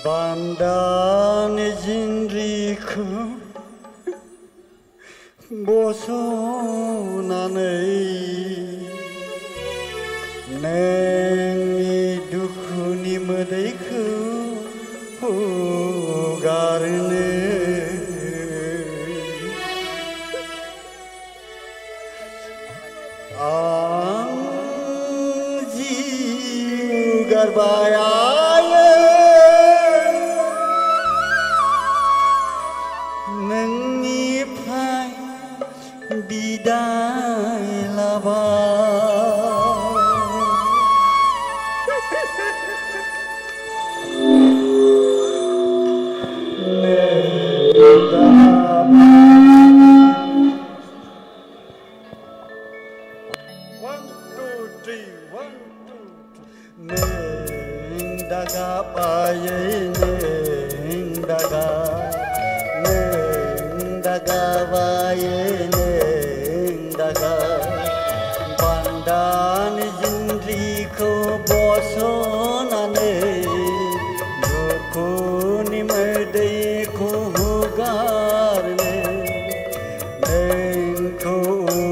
Bandan jinriku bosonanai nengni dukuni medaiku hugarne ang jiu garbaya bidai laba neng daga paye neng daga paye Bandan jinriku bosonanai dukuni medaiku hugarne nengku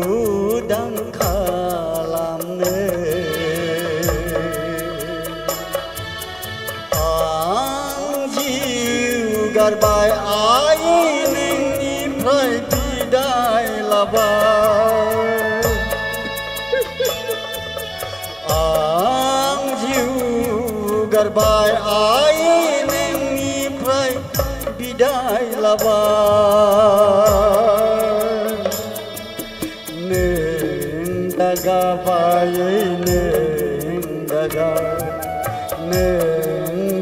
udang kalamne ang jiu garbai ai nengni prai bidai laba garbai ai nengni prai bidai laba neng daga paye neng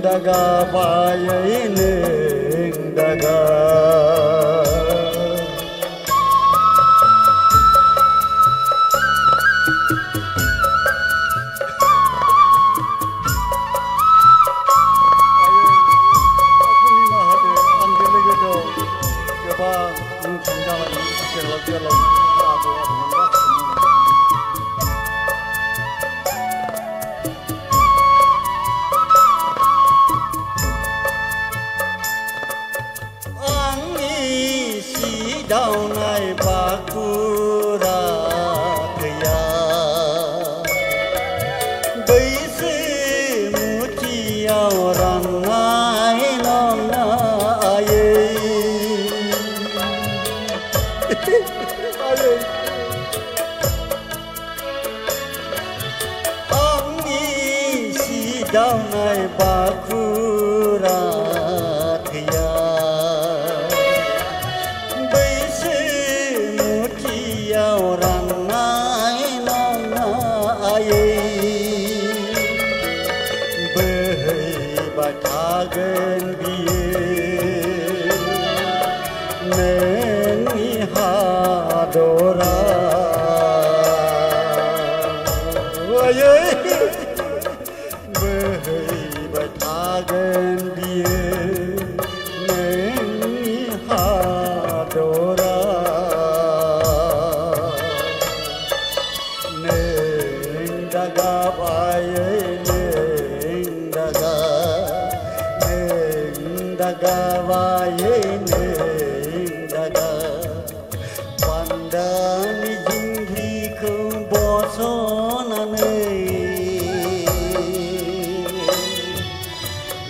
daga paye neng daga daunai bakura kaya baisi mutia orang nai nona aye angi si daunai bakura kaya orang nai nona aye behai batagan biye nengi hadora aye behai batagan biye nengi hadora daga paye neng daga paye neng daga bandan jinriku bosonanai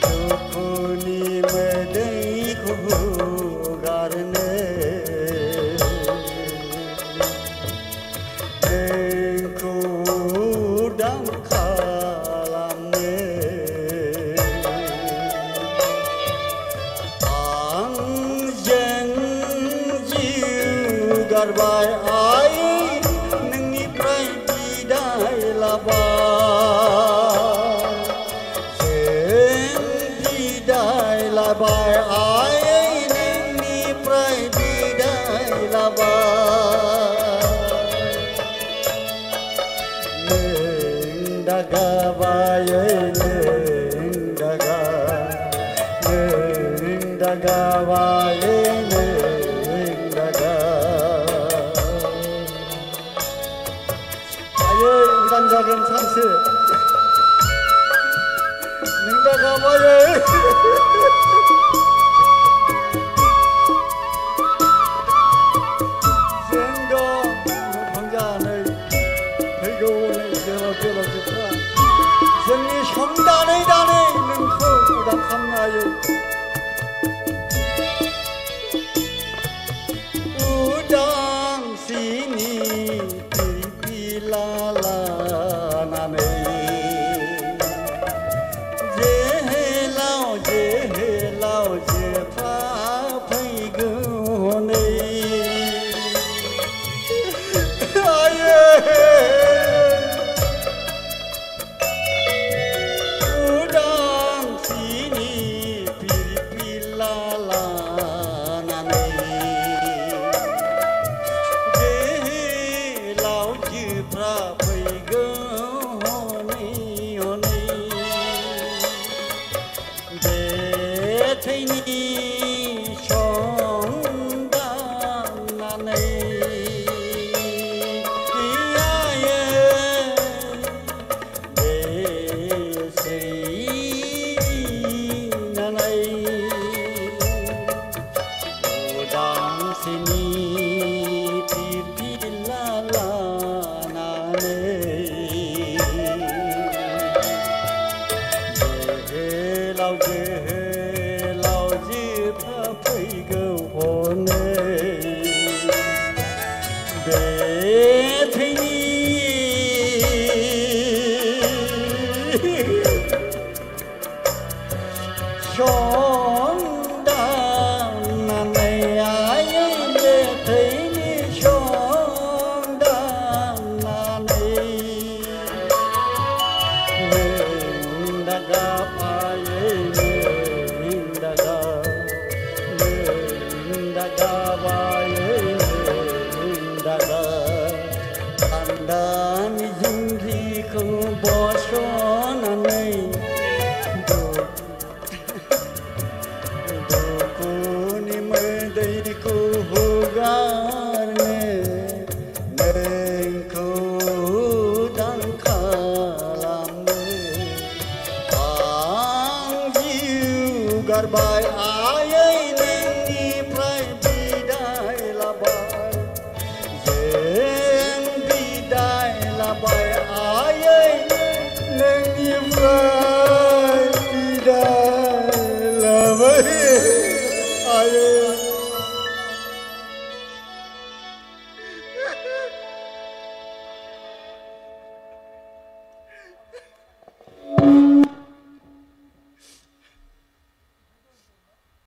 dukuni medaiku hugarne udang kalamne ang jiu garbai ai nengni prai bidai laba दागाबायै नों दागाबायै नों दागा आयै उदां जागोन सानसे नों दागाबायै जोंनि सम दानै दानै नोंखौ उदां खालामनो उदांस्रिनि पिला लानानै जेहेलाव जेफा फैगौ हनै Andani jingriku bosonanai Dukuni medaiku hugarne Nengku dan kalamne Anggiu garbai ayai